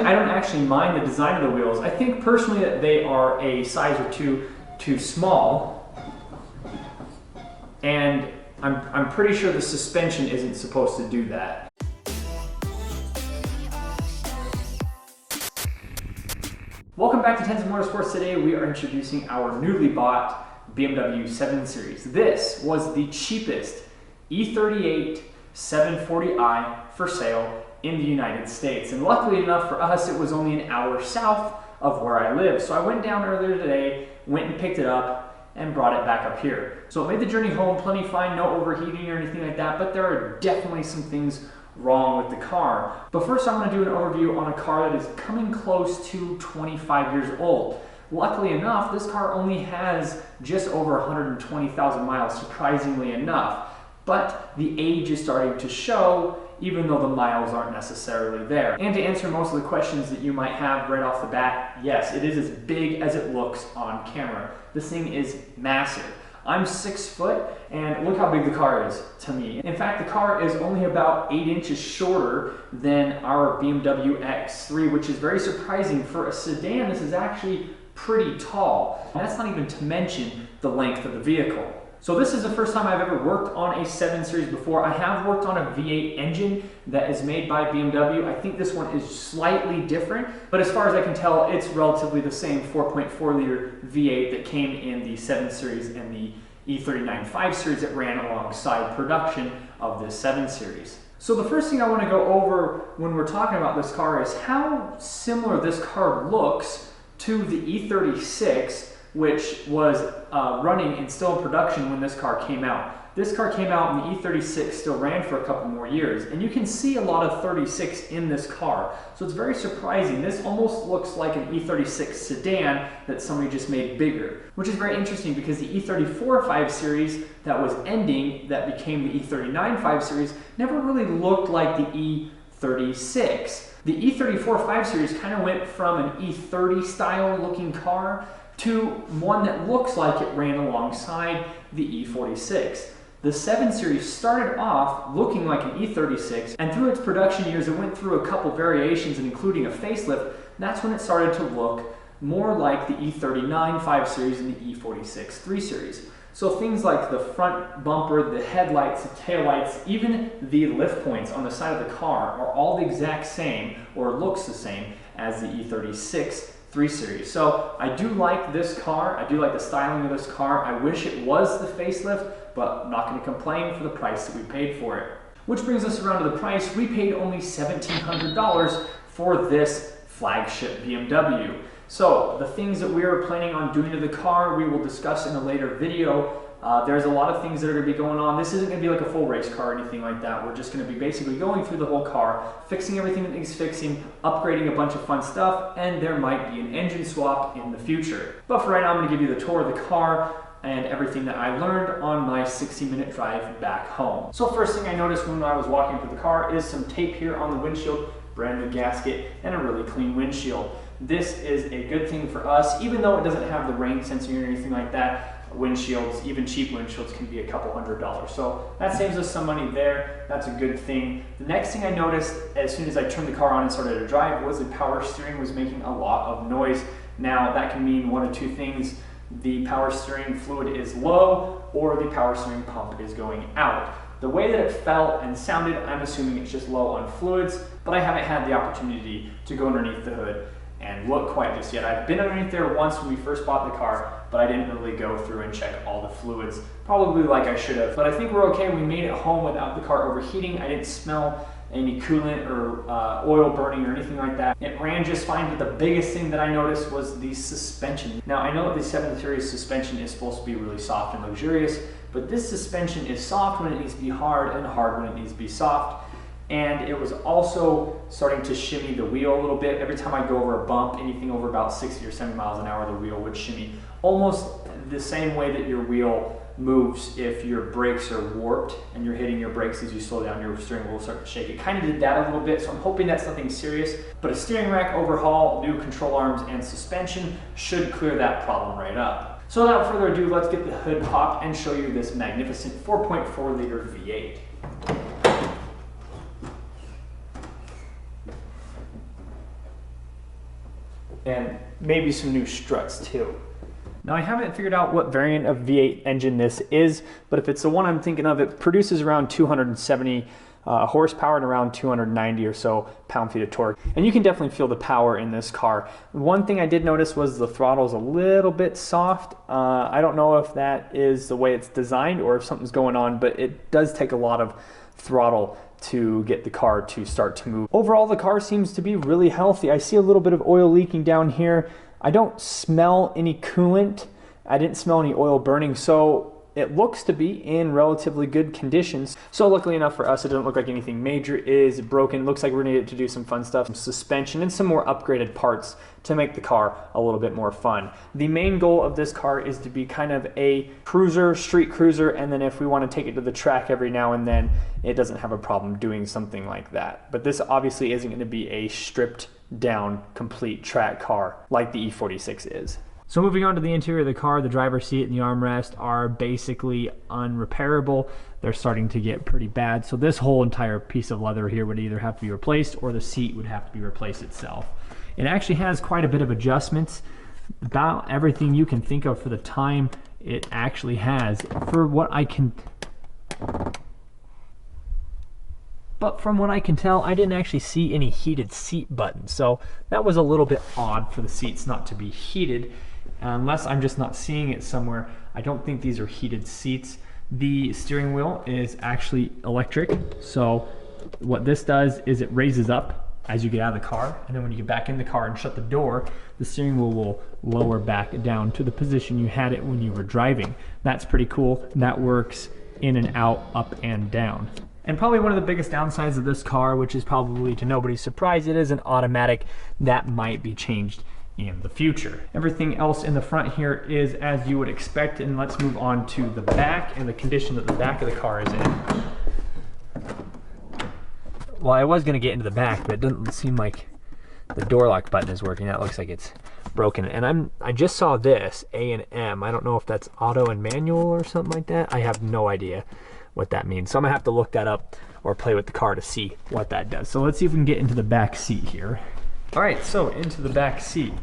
I don't actually mind the design of the wheels. I think personally that they are a size or two too small, and I'm pretty sure the suspension isn't supposed to do that. Welcome back to Tenza Motorsports. Today we are introducing our newly bought BMW 7 Series. This was the cheapest E38 740i for sale in the United States. And luckily enough for us, it was only an hour south of where I live. So I went down earlier today, went and picked it up, and brought it back up here. So it made the journey home plenty fine, no overheating or anything like that, but there are definitely some things wrong with the car. But first I want to do an overview on a car that is coming close to 25 years old. Luckily enough, this car only has just over 120,000 miles, surprisingly enough. But the age is starting to show, even though the miles aren't necessarily there. And to answer most of the questions that you might have right off the bat, yes, it is as big as it looks on camera. This thing is massive. I'm 6 foot, and look how big the car is to me. In fact, the car is only about 8 inches shorter than our BMW X3, which is very surprising. For a sedan, this is actually pretty tall. And that's not even to mention the length of the vehicle. So this is the first time I've ever worked on a 7 Series before. I have worked on a V8 engine that is made by BMW. I think this one is slightly different, but as far as I can tell, it's relatively the same 4.4 liter V8 that came in the 7 Series and the E39 5 Series that ran alongside production of this 7 Series. So the first thing I want to go over when we're talking about this car is how similar this car looks to the E36, which was running and still in production when this car came out. This car came out and the E36 still ran for a couple more years. And you can see a lot of 36 in this car. So it's very surprising. This almost looks like an E36 sedan that somebody just made bigger, which is very interesting because the E34 5 Series that was ending, that became the E39 5 Series, never really looked like the E36. The E34 5 Series kind of went from an E30 style looking car to one that looks like it ran alongside the E46. The 7 Series started off looking like an E36, and through its production years it went through a couple variations, including a facelift. That's when it started to look more like the E39 5 Series and the E46 3 Series. So things like the front bumper, the headlights, the taillights, even the lift points on the side of the car are all the exact same, or looks the same, as the E36 3 Series. So I do like this car. I do like the styling of this car. I wish it was the facelift, but I'm not going to complain for the price that we paid for it. Which brings us around to the price. We paid only $1,700 for this flagship BMW. So the things that we are planning on doing to the car, we will discuss in a later video. There's a lot of things that are going to be going on. This isn't going to be like a full race car or anything like that. We're just going to be basically going through the whole car, fixing everything that needs fixing, upgrading a bunch of fun stuff, and there might be an engine swap in the future. But for right now, I'm going to give you the tour of the car and everything that I learned on my 60-minute drive back home. So first thing I noticed when I was walking through the car is some tape here on the windshield, brand new gasket, and a really clean windshield. This is a good thing for us, even though it doesn't have the rain sensing or anything like that. Windshields, even cheap windshields, can be a couple $100s. So that saves us some money there. That's a good thing. The next thing I noticed as soon as I turned the car on and started to drive was the power steering was making a lot of noise. Now that can mean one of two things. The power steering fluid is low or the power steering pump is going out. The way that it felt and sounded, I'm assuming it's just low on fluids, but I haven't had the opportunity to go underneath the hood and look quite just yet. I've been underneath there once when we first bought the car, but I didn't really go through and check all the fluids, probably like I should have. But I think we're okay. We made it home without the car overheating. I didn't smell any coolant or oil burning or anything like that. It ran just fine, but the biggest thing that I noticed was the suspension. Now I know that the 7 Series suspension is supposed to be really soft and luxurious, but this suspension is soft when it needs to be hard and hard when it needs to be soft. And it was also starting to shimmy the wheel a little bit. Every time I go over a bump, anything over about 60 or 70 miles an hour, the wheel would shimmy. Almost the same way that your wheel moves if your brakes are warped and you're hitting your brakes as you slow down, your steering wheel will start to shake. It kind of did that a little bit, so I'm hoping that's nothing serious. But a steering rack overhaul, new control arms, and suspension should clear that problem right up. So without further ado, let's get the hood popped and show you this magnificent 4.4 liter V8. and maybe some new struts too. Now I haven't figured out what variant of V8 engine this is, but if it's the one I'm thinking of, it produces around 270 horsepower and around 290 or so pound-feet of torque. And you can definitely feel the power in this car. One thing I did notice was the throttle is a little bit soft. I don't know if that is the way it's designed or if something's going on, but it does take a lot of throttle to get the car to start to move. Overall, the car seems to be really healthy. I see a little bit of oil leaking down here. I don't smell any coolant. I didn't smell any oil burning, so it looks to be in relatively good conditions. So luckily enough for us, it doesn't look like anything major is broken. It looks like we're gonna get to do some fun stuff, some suspension and some more upgraded parts to make the car a little bit more fun. The main goal of this car is to be kind of a cruiser, street cruiser, and then if we want to take it to the track every now and then, it doesn't have a problem doing something like that. But this obviously isn't gonna be a stripped down complete track car like the E46 is. So moving on to the interior of the car, the driver's seat and the armrest are basically unrepairable. They're starting to get pretty bad. So this whole entire piece of leather here would either have to be replaced or the seat would have to be replaced itself. It actually has quite a bit of adjustments, about everything you can think of for the time it actually has. For what I can... But from what I can tell, I didn't actually see any heated seat buttons. So that was a little bit odd for the seats not to be heated. Unless I'm just not seeing it somewhere, I don't think these are heated seats. The steering wheel is actually electric. So what this does is it raises up as you get out of the car. And then when you get back in the car and shut the door, the steering wheel will lower back down to the position you had it when you were driving. That's pretty cool. That works in and out, up and down. And probably one of the biggest downsides of this car, which is probably to nobody's surprise, it is an automatic. That might be changed in the future. Everything else in the front here is as you would expect, and let's move on to the back and the condition that the back of the car is in. Well, I was gonna get into the back, but it doesn't seem like the door lock button is working. That looks like it's broken. And I just saw this, A and M. I don't know if that's auto and manual or something like that. I have no idea what that means. So I'm gonna have to look that up or play with the car to see what that does. So let's see if we can get into the back seat here. All right, so into the back seat.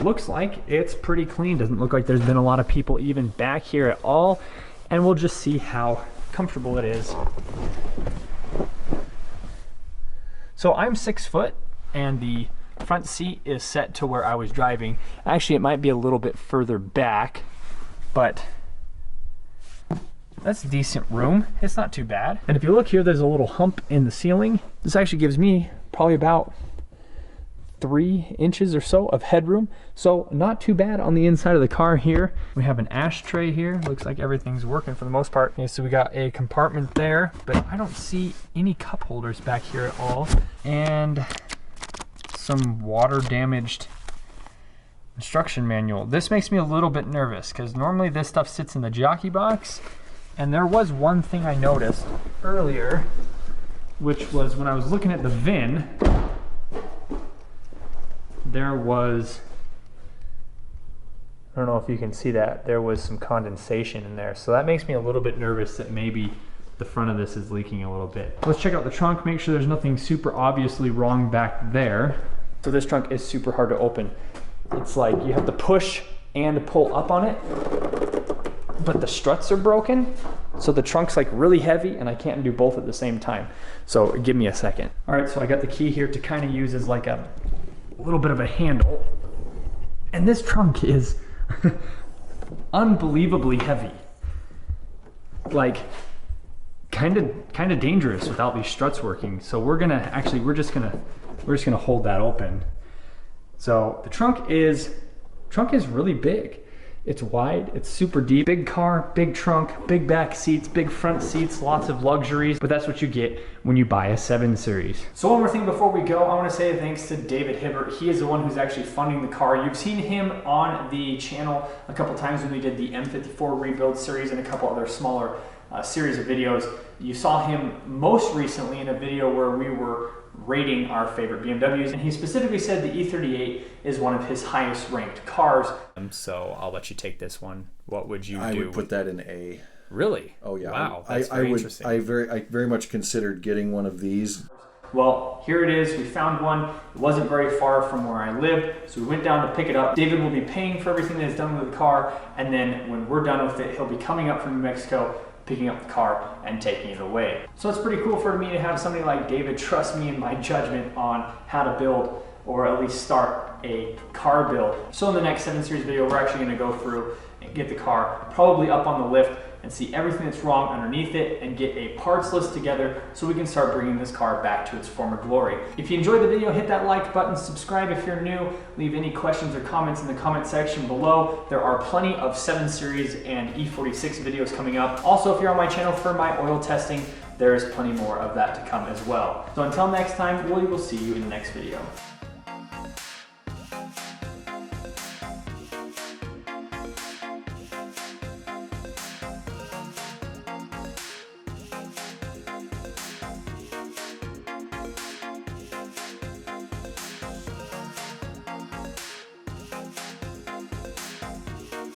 Looks like it's pretty clean. Doesn't look like there's been a lot of people even back here at all. And we'll just see how comfortable it is. So I'm 6 foot and the front seat is set to where I was driving. Actually, it might be a little bit further back, but that's decent room. It's not too bad. And if you look here, there's a little hump in the ceiling. This actually gives me probably about 3 inches or so of headroom. So not too bad on the inside of the car here. We have an ashtray here. Looks like everything's working for the most part. Okay, so we got a compartment there, but I don't see any cup holders back here at all. And some water damaged instruction manual. This makes me a little bit nervous because normally this stuff sits in the jockey box. And there was one thing I noticed earlier, which was when I was looking at the VIN, there was, I don't know if you can see that, there was some condensation in there. So that makes me a little bit nervous that maybe the front of this is leaking a little bit. Let's check out the trunk, make sure there's nothing super obviously wrong back there. So this trunk is super hard to open. It's like you have to push and pull up on it, but the struts are broken. So the trunk's like really heavy and I can't do both at the same time. So give me a second. All right, so I got the key here to kind of use as like a little bit of a handle. And this trunk is unbelievably heavy. Like kind of dangerous without these struts working. So we're just gonna hold that open. So the trunk is really big. It's wide, it's super deep. Big car, big trunk, big back seats, big front seats, lots of luxuries, but that's what you get when you buy a 7 Series. So one more thing before we go, I wanna say thanks to David Hibbert. He is the one who's actually funding the car. You've seen him on the channel a couple times when we did the M54 rebuild series and a couple other smaller series of videos. You saw him most recently in a video where we were rating our favorite BMWs, and he specifically said the E38 is one of his highest ranked cars. So I'll let you take this one. What would you do? I would put that in A. Really? Oh yeah. Wow, that's very interesting. I very much considered getting one of these. Well, here it is. We found one. It wasn't very far from where I lived, so we went down to pick it up. David will be paying for everything that is done with the car, and then when we're done with it, he'll be coming up from New Mexico, picking up the car and taking it away. So it's pretty cool for me to have somebody like David trust me in my judgment on how to build, or at least start a car build. So in the next 7 Series video, we're actually gonna go through and get the car probably up on the lift and see everything that's wrong underneath it and get a parts list together so we can start bringing this car back to its former glory. If you enjoyed the video, hit that like button, subscribe if you're new, leave any questions or comments in the comment section below. There are plenty of 7 Series and E46 videos coming up. Also, if you're on my channel for my oil testing, there's plenty more of that to come as well. So until next time, we will see you in the next video.